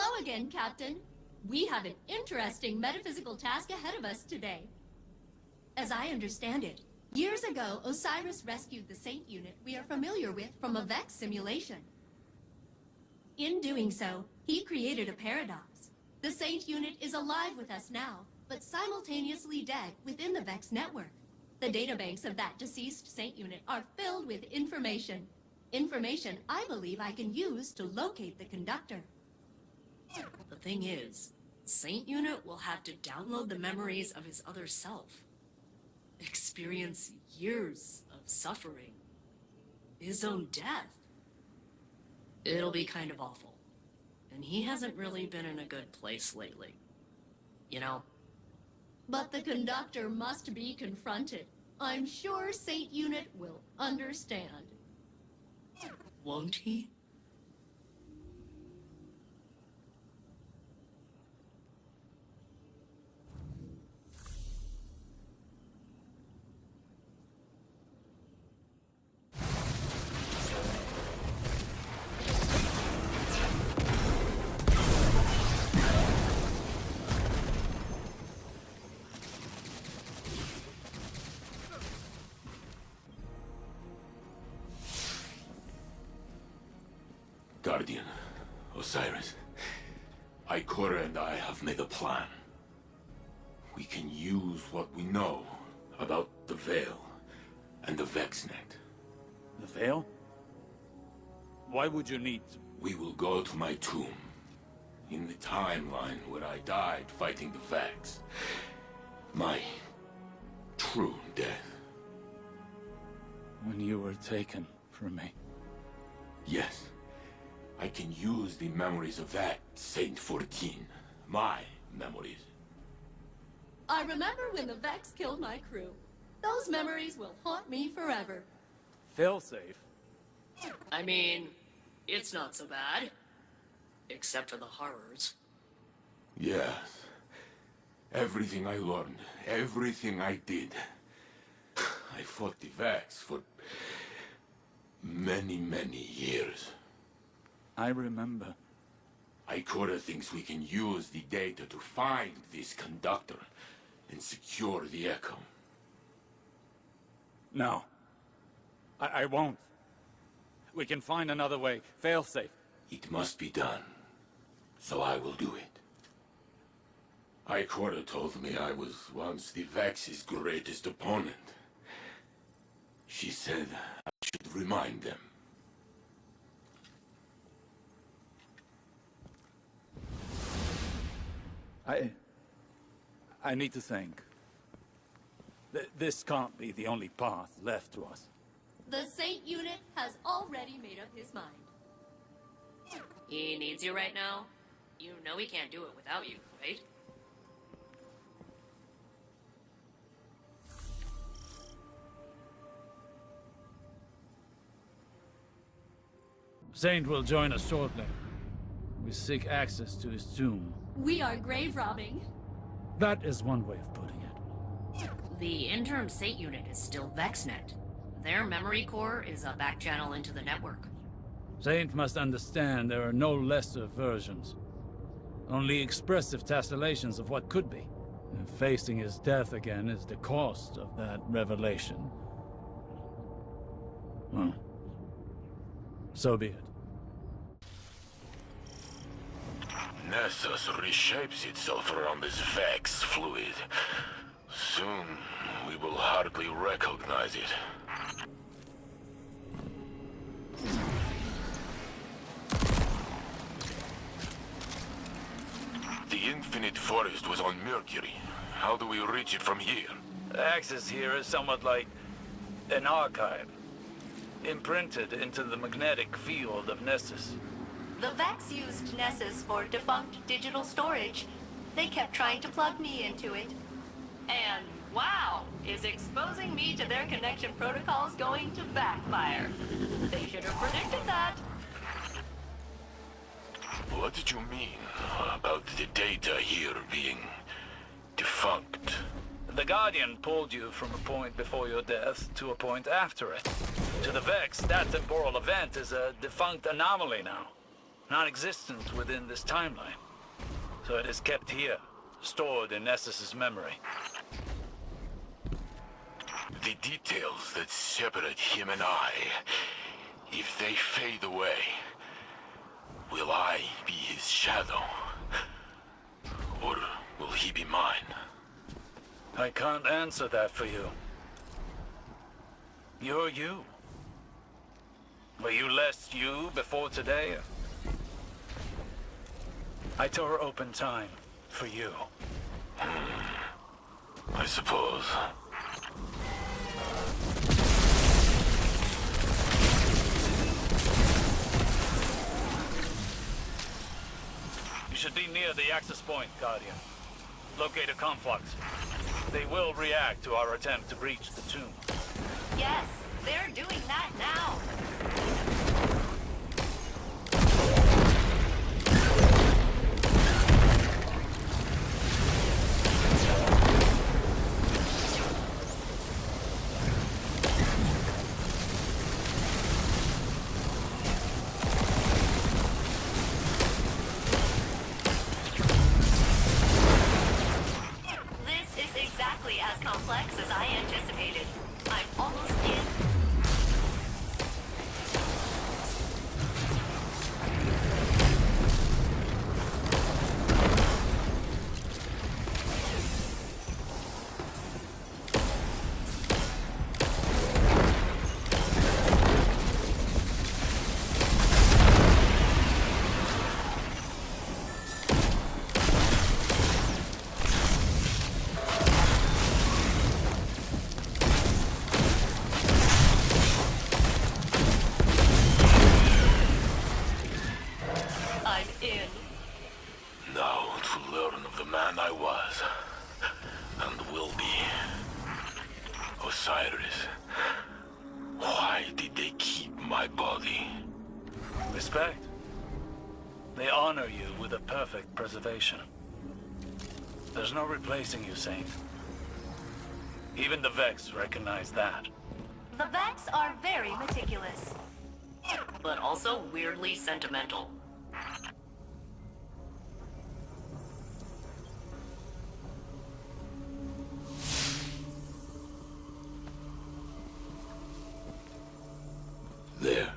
Hello again, Captain. We have an interesting metaphysical task ahead of us today. As I understand it, years ago, Osiris rescued the Saint unit we are familiar with from a Vex simulation. In doing so, he created a paradox. The Saint unit is alive with us now, but simultaneously dead within the Vex network. The databanks of that deceased Saint unit are filled with information. Information I believe I can use to locate the conductor. The thing is, Saint unit will have to download the memories of his other self. Experience years of suffering. His own death. It'll be kind of awful. And he hasn't really been in a good place lately. You know? But the conductor must be confronted. I'm sure Saint Unit will understand. Won't he? Guardian, Osiris, Ikora and I have made a plan. We can use what we know about the Veil and the VexNet. The Veil? Why would you need... We will go to my tomb, in the timeline where I died fighting the Vex. My true death. When you were taken from me. Yes. I can use the memories of that Saint 14. My memories. I remember when the Vex killed my crew. Those memories will haunt me forever. Failsafe? I mean, it's not so bad. Except for the horrors. Yes. Everything I learned, everything I did. I fought the Vex for many, many years. I remember. Ikora thinks we can use the data to find this conductor and secure the Echo. No. I won't. We can find another way. Failsafe. It must be done. So I will do it. Ikora told me I was once the Vex's greatest opponent. She said I should remind them. I need to think. This can't be the only path left to us. The Saint Unit has already made up his mind. He needs you right now? You know he can't do it without you, right? Saint will join us shortly. We seek access to his tomb. We are grave robbing. That is one way of putting it. The interim Saint unit is still VexNet. Their memory core is a back channel into the network. Saint must understand there are no lesser versions. Only expressive tessellations of what could be. And facing his death again is the cost of that revelation. Well, so be it. Nessus reshapes itself around this Vex fluid. Soon, we will hardly recognize it. The Infinite Forest was on Mercury. How do we reach it from here? Access here is somewhat like an archive, imprinted into the magnetic field of Nessus. The Vex used Nessus for defunct digital storage. They kept trying to plug me into it. And wow, is exposing me to their connection protocols going to backfire. They should have predicted that. What did you mean about the data here being defunct? The Guardian pulled you from a point before your death to a point after it. To the Vex, that temporal event is a defunct anomaly now. non-existent within this timeline. So it is kept here, stored in Nessus's memory. The details that separate him and I, if they fade away, will I be his shadow? Or will he be mine? I can't answer that for you. You're you. Were you less you before today? I tore open time for you. I suppose. You should be near the access point, Guardian. Locate a conflux. They will react to our attempt to breach the tomb. Yes, they're doing that now. This is exactly as complex as I anticipated. I'm almost in. I'm in. Now to learn of the man I was, and will be. Osiris, why did they keep my body? Respect. They honor you with a perfect preservation. There's no replacing you, Saint. Even the Vex recognize that. The Vex are very meticulous. But also weirdly sentimental. There.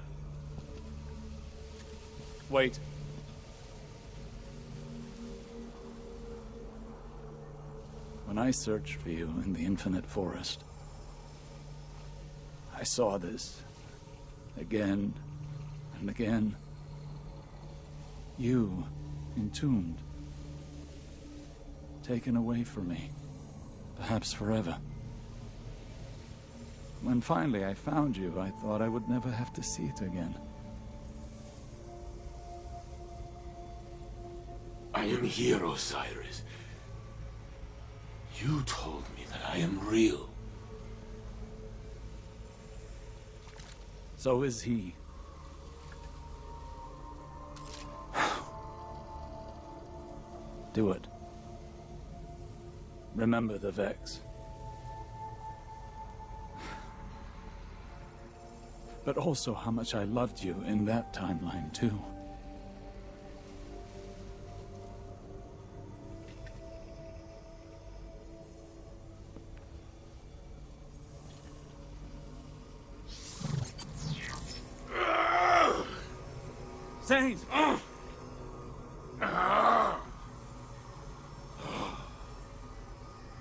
Wait. When I searched for you in the infinite forest, I saw this again and again. You, entombed, taken away from me, perhaps forever. When finally I found you, I thought I would never have to see it again. I am here, Osiris. You told me that I am real. So is he. Do it. Remember the Vex. But also how much I loved you in that timeline, too. Saint!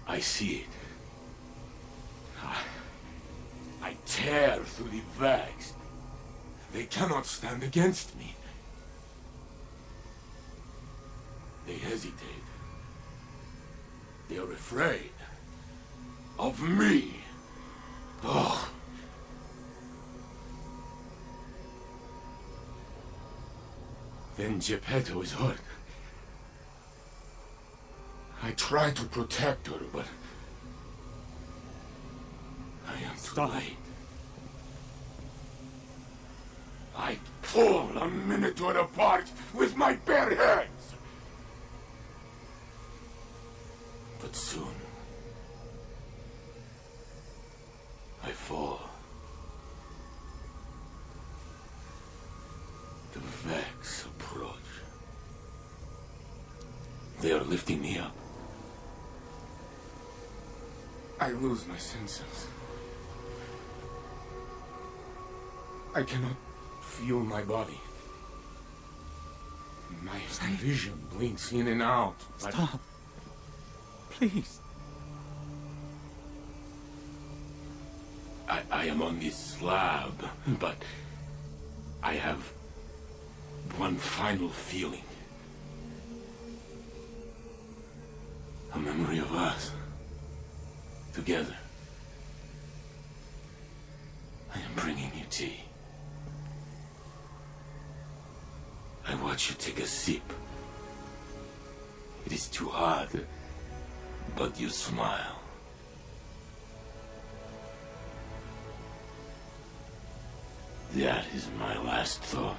I see it. I tear through the Vex. They cannot stand against me. They hesitate. They are afraid. Of me. Oh. Then Geppetto is hurt. I try to protect her, but I am too late. I pull a Minotaur apart with my bare hands. But soon, I fall. The Vex approach. they are lifting me up. I lose my senses. I cannot feel my body. My vision blinks in and out. But Stop. Please. I am on this slab, but I have one final feeling. A memory of us. Together. I am bringing you tea. I watch you take a sip. It is too hot, but you smile. That is my last thought.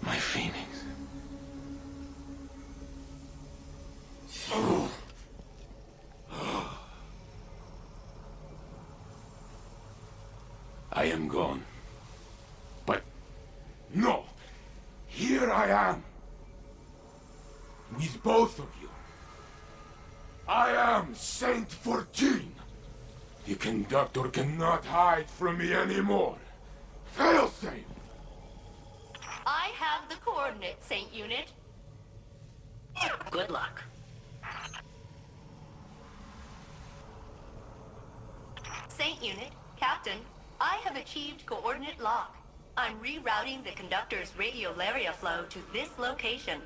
My phoenix. I am gone. But no! Here I am! With both of you. I am Saint 14! The conductor cannot hide from me anymore. Failsafe! I have the coordinates, Saint Unit. Good luck. Saint Unit, Captain, I have achieved coordinate lock. I'm rerouting the conductor's radiolaria flow to this location.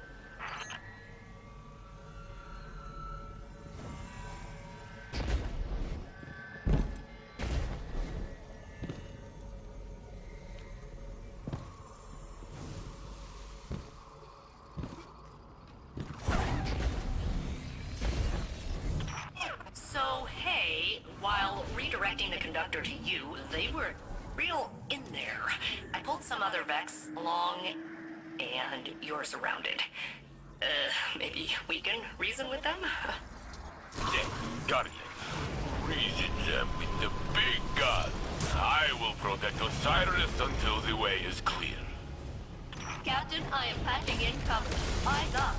So, hey, while redirecting the conductor to you, they were real in there. I pulled some other Vex along, and you're surrounded. Maybe we can reason with them? Yeah, got it. Reason them with the big gun. I will protect Osiris until the way is clear. Captain, I am patching in cover. Eyes up.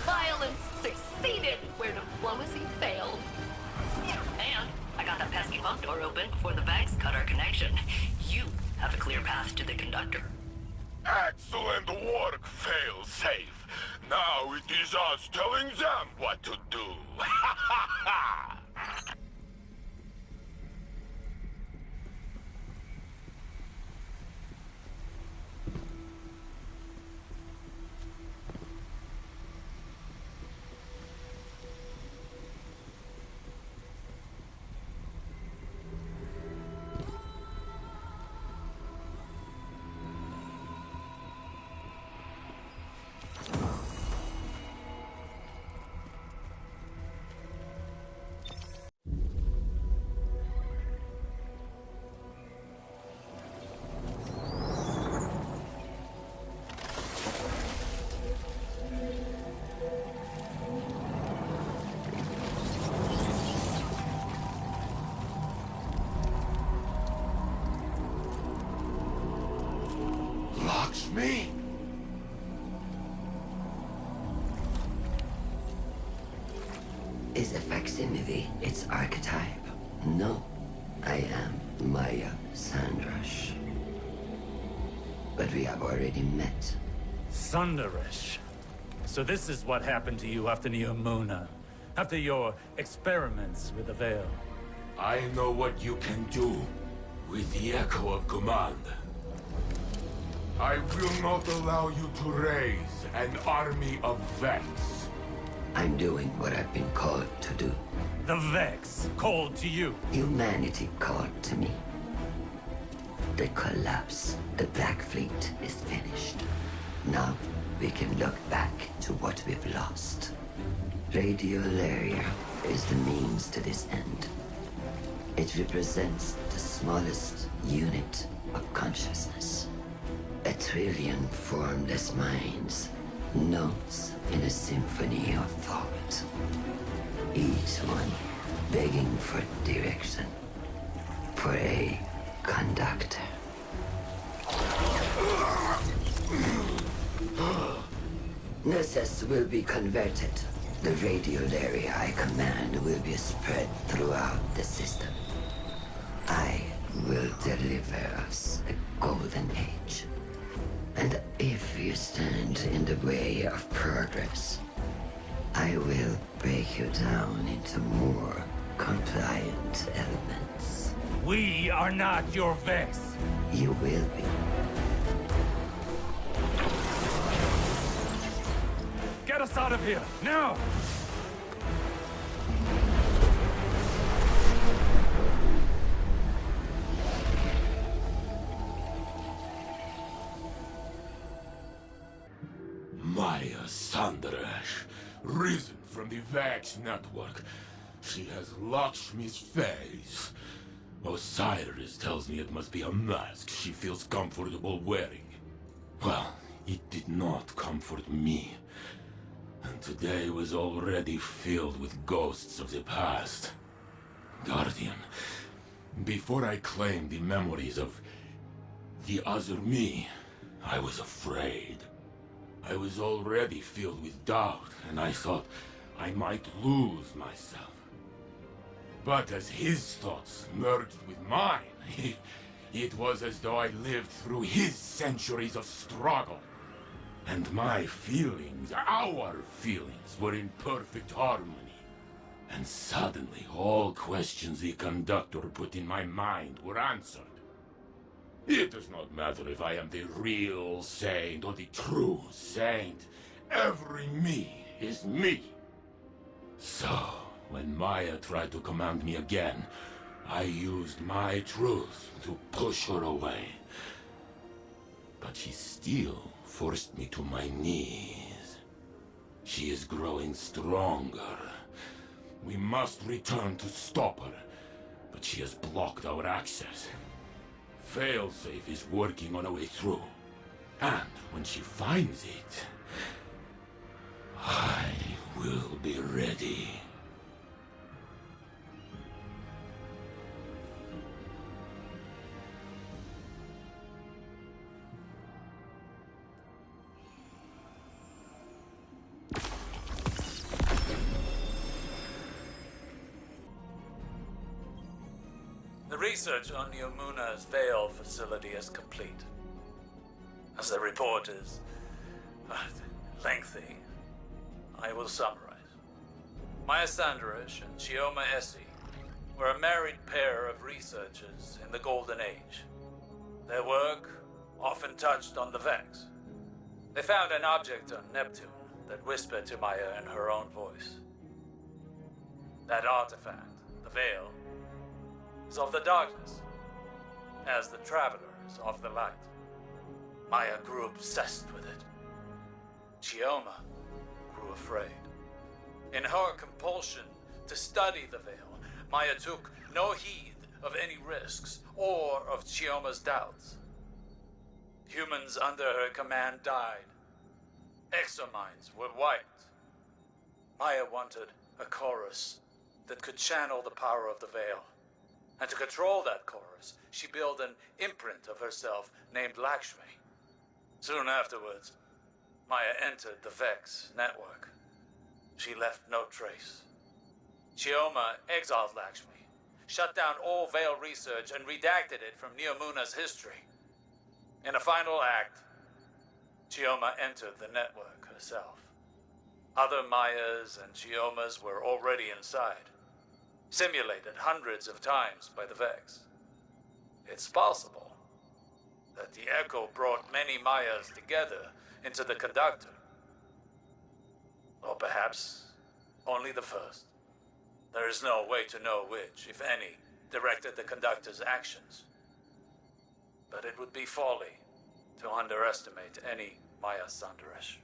Violence succeeded where diplomacy failed. And I got that pesky bump door open before the Vex cut our connection. You have a clear path to the conductor. Excellent work, Failsafe. Now it is us telling them what to do. Me? Is a facsimile its archetype? No, I am Maya Sandrash. But we have already met. Thunderish. So this is what happened to you after Neomuna, after your experiments with the Veil. I know what you can do with the echo of command. I will not allow you to raise an army of Vex. I'm doing what I've been called to do. The Vex called to you. Humanity called to me. The collapse, the Black Fleet is finished. Now we can look back to what we've lost. Radiolaria is the means to this end. It represents the smallest unit of consciousness. 1 trillion formless minds Notes in a symphony of thought. Each one begging for direction. For a conductor. Nessus will be converted. The radial area I command will be spread throughout the system. I will deliver us a golden age. And if you stand in the way of progress, I will break you down into more compliant elements. We are not your Vex. You will be. Get us out of here, now! Maya Sandaresh, risen from the Vax network. She has Lakshmi's face. Osiris tells me it must be a mask she feels comfortable wearing. Well, it did not comfort me. And today was already filled with ghosts of the past. Guardian, before I claimed the memories of the other me, I was afraid. I was already filled with doubt, and I thought I might lose myself. But as his thoughts merged with mine, it was as though I lived through his centuries of struggle. And my feelings, our feelings, were in perfect harmony. And suddenly, all questions the conductor put in my mind were answered. It does not matter if I am the real saint or the true saint. Every me is me. So, when Maya tried to command me again, I used my truth to push her away. But she still forced me to my knees. She is growing stronger. We must return to stop her, but she has blocked our access. Failsafe is working on a way through. And when she finds it, I will be ready. The research on Yomuna's Veil facility is complete. As the report is lengthy, I will summarize. Maya Sandarish and Chioma Essie were a married pair of researchers in the Golden Age. Their work often touched on the Vex. They found an object on Neptune that whispered to Maya in her own voice. That artifact, the Veil, is of the darkness, as the Traveler is of the light. Maya grew obsessed with it. Chioma grew afraid. In her compulsion to study the Veil, Maya took no heed of any risks or of Chioma's doubts. Humans under her command died. Exominds were wiped. Maya wanted a chorus that could channel the power of the Veil. And to control that chorus, she built an imprint of herself named Lakshmi. Soon afterwards, Maya entered the Vex network. She left no trace. Chioma exiled Lakshmi, shut down all Veil research, and redacted it from Neomuna's history. In a final act, Chioma entered the network herself. Other Mayas and Chiomas were already inside, simulated hundreds of times by the Vex. It's possible that the Echo brought many Mayas together into the Conductor. Or perhaps only the first. There is no way to know which, if any, directed the Conductor's actions. But it would be folly to underestimate any Maya Sandarish.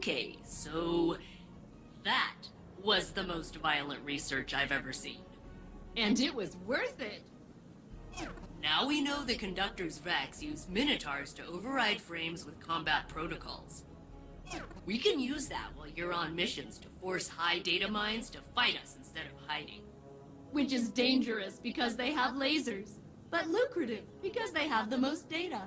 Okay, so that was the most violent research I've ever seen. And it was worth it. Now we know the conductor's Vex use Minotaurs to override frames with combat protocols. We can use that while you're on missions to force high data mines to fight us instead of hiding. Which is dangerous because they have lasers, but lucrative because they have the most data.